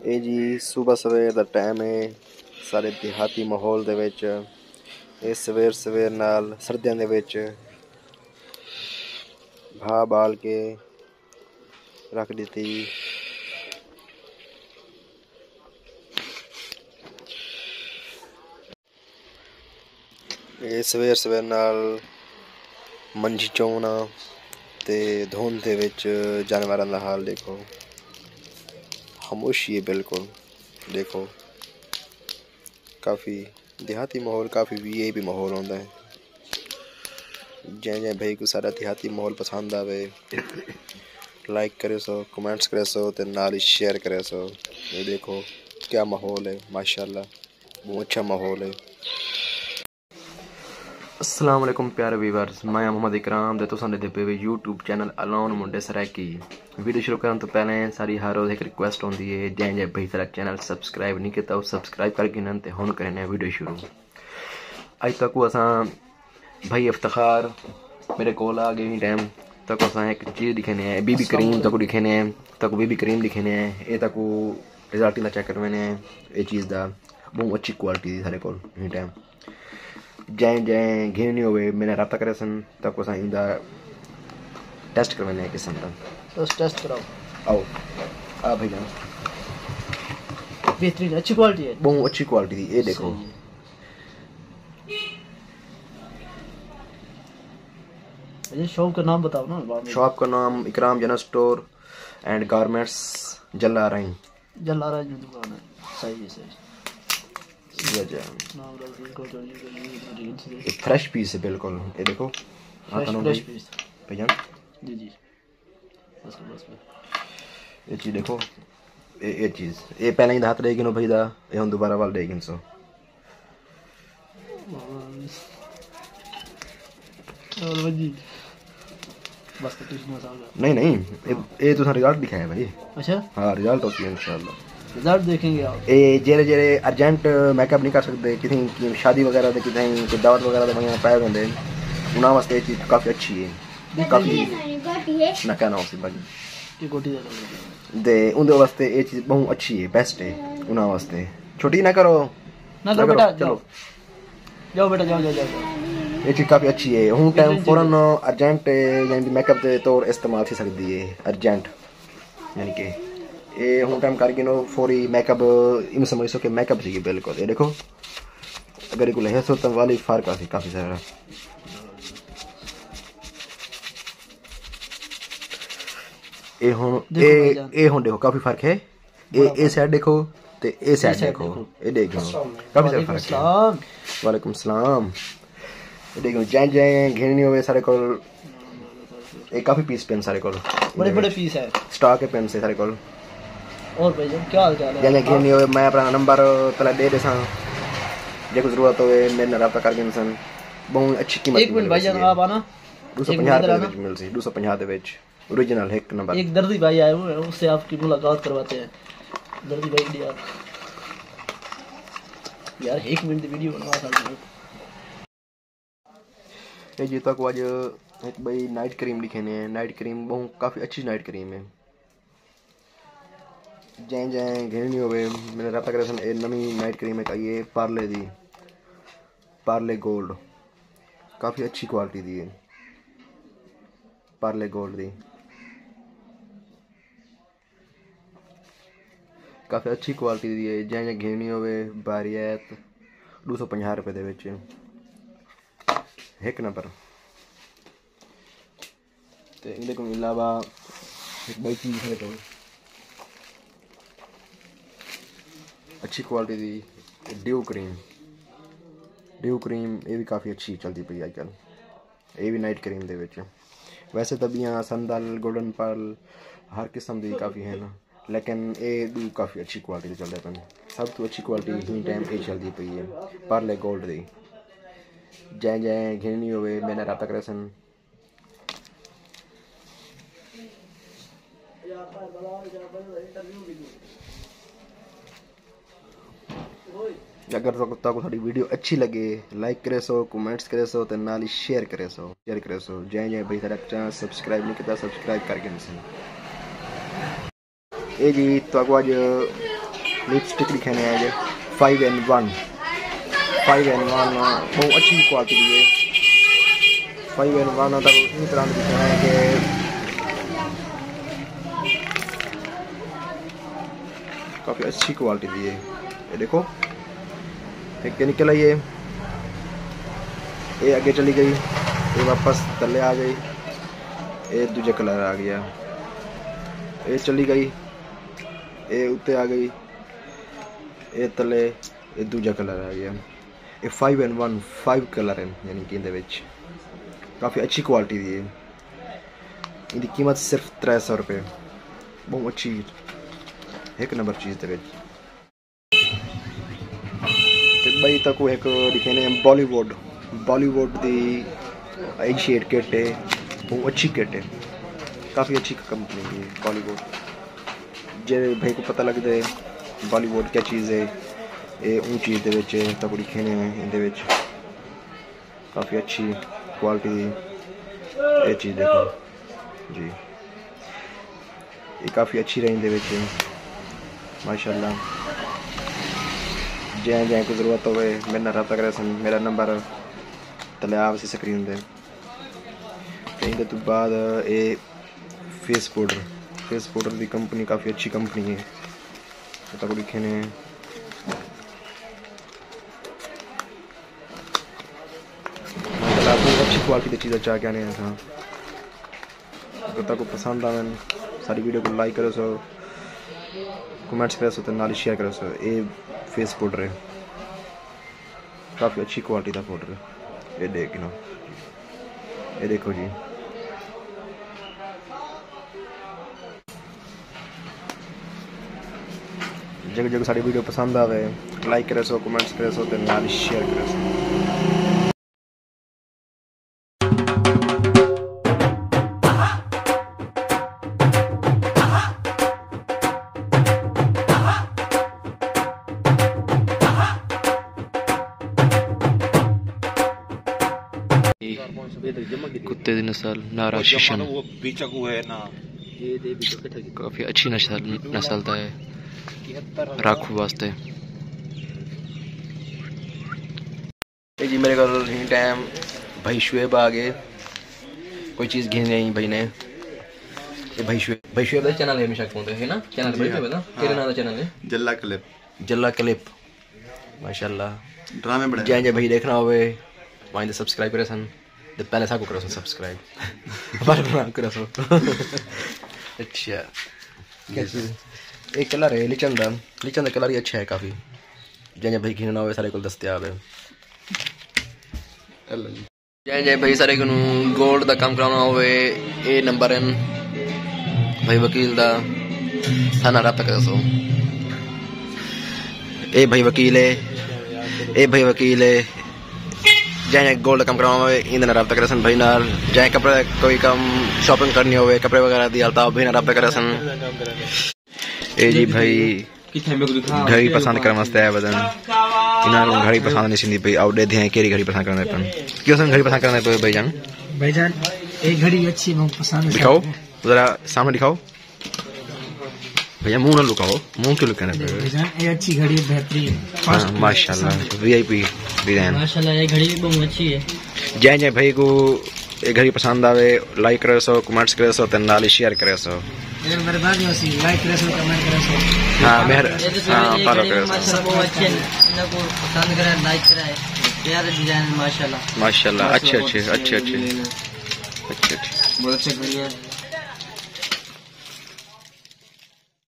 ਇਹ ਜੀ ਸੁਬਹ ਸਵੇਰ ਦਾ ਟਾਈਮ ਹੈ ਸਾਰੇ ਦਿਹਾਤੀ ਮਾਹੌਲ ਦੇ ਵਿੱਚ। ਇਹ ਸਵੇਰ ਨਾਲ ਸਰਦੀਆਂ ਦੇ ਵਿੱਚ ਘਾਹ ਬਾਲ ਕੇ ਰੱਖ ਦਿੱਤੀ। ਇਹ ਸਵੇਰ ਨਾਲ ਮੰਜੀ ਚੋਣਾ ਤੇ ਧੁੰਦ ਦੇ ਵਿੱਚ ਜਾਨਵਰਾਂ ਦਾ ਹਾਲ ਦੇਖੋ। खामोशी है बिल्कुल। देखो काफ़ी देहाती माहौल, काफ़ी ये भी माहौल होता है। जै भाई को सारा देहाती माहौल पसंद आवे लाइक करे सो, कमेंट्स करे सो, ते नाल ही शेयर करे सो। ये देखो क्या माहौल है, माशाल्लाह बहुत अच्छा माहौल है। अस्सलाम वालेकुम प्यारे व्यूअर्स, मैं मुहम्मद इकराम ते तुसां दे पे यूट्यूब चैनल अलोन मुंडे सराइकी। वीडियो शुरू करने तो पहले सारी हर रोज़ एक रिक्वेस्ट होती है, जै भाई सारा चैनल सबसक्राइब नहीं किया सबसक्राइब करके ना हुन करने वीडियो शुरू। अज तक असा भाई इफ्तार मेरे कोल आ गए टाइम तक असा एक चीज़ दिखेने है, बीबी क्रीम तक दिखेने है, तक बीबी क्रीम दिखेने है। ये तक रिजल्ट का चेक करवाने ये चीज़ का बहुत अच्छी क्वालिटी सारे को टाइम। जै घेरनी हो मैंने रब्ता करे सन तक असा इंदा टेस्ट करवाने है किस्म का। बस टेस्ट कराओ। आओ आ भाई जान, बेहतरीन अच्छी क्वालिटी है, बहुत अच्छी क्वालिटी थी। ये देखो ये शॉप का नाम बताओ ना। शॉप का नाम इकराम जनरल स्टोर एंड गारमेंट्स जलाराई की दुकान है। सही है सही। फ्रेश पीस है बिल्कुल। ये देखो फ्रेश पीस भैया जी जी। बस ये चीज़ देखो, ये चीज़ ये पहले ही हाथ रहेगी ना भाई दा, ये हम दोबारा वाल रहेगी सो। बस नहीं ये तो रिजल्ट दिखाया भाई। अच्छा हाँ रिजल्ट होती है इंशाल्लाह, रिजल्ट देखेंगे आप। ये जेरे अर्जेंट मेकअप नहीं कर सकते, किसी शादी वगैरह से किसी दावत वगैरह से पाए होंगे उन्होंने वास्ते ये चीज़ काफ़ी अच्छी है। काफ़ी ना कहना उसी भाई दे उनके वास्ते ये चीज़ बहुत अच्छी है, बेस्ट है उन्होंने वास्ते। छोटी ना करो बेटा, चलो जाओ बेटा जाओ। ये चीज़ काफ़ी अच्छी है। हूँ टाइम फौरन अर्जेंट यानी मेकअप के तौर इस्तेमाल थी सकती है। अर्जेंट यानी कि ये हूँ टाइम करके नो फौरी मेकअप इन समझ सो के मेकअप थी बिल्कुल। ये देखो अगर एक लहसो तो वाली फ़र्क आती काफ़ी सारा। ये हूँ देखो काफ़ी फ़र्क है। ये साइड देखो तो ये साइड देखो, ये देखो काफ़ी सारा फ़र्क है। वालेकुम सलाम। ये देखो जै घेरनी हो सारे को ये काफ़ी पीस पेन सारे को बड़े पीस है, स्टॉक है पेन से सारे को। और भाई क्या हाल चाल है? जै घेरनी हो मैं अपना नंबर पहले दे देसा, जो कुछ जरूरत हो मेरे रब्ता करके इंसान बहुत अच्छी कीमत। एक मिनट भाई जान आप आना, 250 मिल सी 250 दे विच ओरिजिनल एक नंबर। एक दर्दी भाई आए हुए हैं, उससे आपकी मुलाकात करवाते हैं। दर्दी भाई इंडिया यार 1 मिनट की वीडियो बनवा सकते हैं। ये जी तक आज एक भाई नाइट क्रीम लिखे ने, नाइट क्रीम बहुत काफ़ी अच्छी नाइट क्रीम है। जै घेरनी हो मैंने रब्ता करे सन नवी नाइट क्रीम है ये पार्ले दी, पार्ले गोल्ड काफ़ी अच्छी क्वालिटी दी है। पार्ले गोल्ड दी काफ़ी अच्छी क्वालिटी दी है। जै घेरनी हो बारी है 250 रुपये दे विच एक नंबर। तो इनके को अलावा एक बड़ी चीज़ है अच्छी क्वालिटी दी ड्यू क्रीम ये भी काफ़ी अच्छी चलती पई आजकल। ये भी नाइट क्रीम दे विच वैसे तो बियाँ संदल गोल्डन पर्ल हर किस्म की काफ़ी है ना, लेकिन ये काफ़ी अच्छी क्वालिटी चलते पे। सब तो अच्छी क्वालिटी ही टाइम ये चलती पई है पार्ले गोल्ड दी। जै घेरनी हो मैंने रब्ता करे सन। अगर तक साड़ी वीडियो अच्छी लगे लाइक करे सो, कमेंट्स करे सो, तो नाल ही शेयर करे सो। जै भाई सारा चैनल सब्सक्राइब नहीं किया सब्सक्राइब करके ये जी तो आज लिपस्टिक दिखाने आएंगे 5 in 1 बहुत अच्छी क्वालिटी की है। 5 in 1 तक इस तरह दिखाना है कि काफ़ी अच्छी क्वालिटी दी है। ये देखो एक निकल आई है, ये आगे चली गई, ये वापस तले आ गई, ये दूसरा कलर आ गया, ये चली गई, ये उत्ते आ गई, ये तले, ये दूसरा कलर आ गया। ये 5 in 1 5 कलर है, यानी कि इहदे विच काफ़ी अच्छी क्वालिटी दी है। इनकी कीमत सिर्फ 300 रुपये, बहुत अच्छी एक नंबर चीज़ दे विच। ते भाई तक एक दिखाने बॉलीवुड दी आई शेड किट है, बहुत अच्छी किट है, काफ़ी अच्छी कंपनी है बॉलीवुड। जे भाई को पता लग जाए बॉलीवुड क्या चीज़ है, ये ऊँ चीज़ दे विच तक दिखाने हैं, इहदे विच काफ़ी अच्छी क्वालिटी दी ये चीज़ देखो जी, ये काफ़ी अच्छी रेंज दे विच माशाल्लाह। जै को ज़रूरत हो मेरे नाल रब्ता करे सन, मेरा नंबर तले आ सी स्क्रीन दे। इहदे तो बाद ये फेस पाउडर दी कंपनी काफ़ी अच्छी कंपनी है, तक लिखे ने बहुत अच्छी क्वालिटी की चीज़ें चाह के आने था। अगर तक पसंद आवे सारी वीडियो को लाइक करो सो, कमेंट्स करो सो, तो नाल शेयर करो सो। ये फेस पाउडर है, काफ़ी अच्छी क्वालिटी का पाउडर है। ये देखना, ये देखो जी, जगह जगह सारी वीडियो पसंद आवे लाइक करे सो, कमेंट्स करे सो, तो नाल शेयर करे सो। कुत्ते दी नस्ल नारा शिशन, काफ़ी अच्छी नस्ल का है राखू वास्ते। जी मेरे को टाइम भाई शुएब आ गए, कोई चीज़ घिन नहीं भाई ने। ये भाई शुएब का चैनल है, हमेशा फोन है ना चैनल भाई शुएब ना, तेरे नाम का चैनल है जल्ला क्लिप माशाल्लाह। ड्रामे बड़े जै भाई देखना होवे वहीं सब्सक्राइब करे सन, तो पहले साको करो सो सब्सक्राइब बार बार करो सो। अच्छा क्या चीज़ एक कलर है लिचन का कलर ही अच्छा है काफ़ी, जै भाई घिनना हो सारे को दस्तियाब है। जै भाई सारे को गोल्ड का काम कराना हो ये नंबर है भाई वकील का, थाना रब्ता कर सो। ये भाई वकील है, जै गोल्ड कम कराना हो इन रब्ता करे सन भाई नाल। जै कपड़े कोई कम शॉपिंग करनी हो कपड़े वगैरह दी हालत भाई रब्ता करे सन। ए जी भाई घड़ी पसंद करने वास्ते आया बदन इन्हें घड़ी पसंद नहीं सी भाई आउट दे केरी घड़ी पसंद करने पन क्यों सन घड़ी पसंद करने पे भाईजान एक घड़ी अच्छी पसंद दिखाओ जरा सामने दिखाओ भैया, मुंह ना लुकाओ, मुंह क्यों लुकाना पे भाईजान? ये अच्छी घड़ी बेहतरीन माशाल्लाह वीआईपी डिजाइन माशाल्लाह, ये घड़ी भी बहुत अच्छी है। जय भाई को ये घड़ी पसंद आवे लाइक करे सो, कमेंट्स करे सो, तो नाल शेयर करे सो। मेहरबानी होसी लाइक करे सो, कमेंट करे सो। हां फॉलो करे सो। बहुत अच्छे इनको पसंद करे लाइक करे, प्यारे डिजाइन माशाल्लाह अच्छे बहुत अच्छे घड़ी है।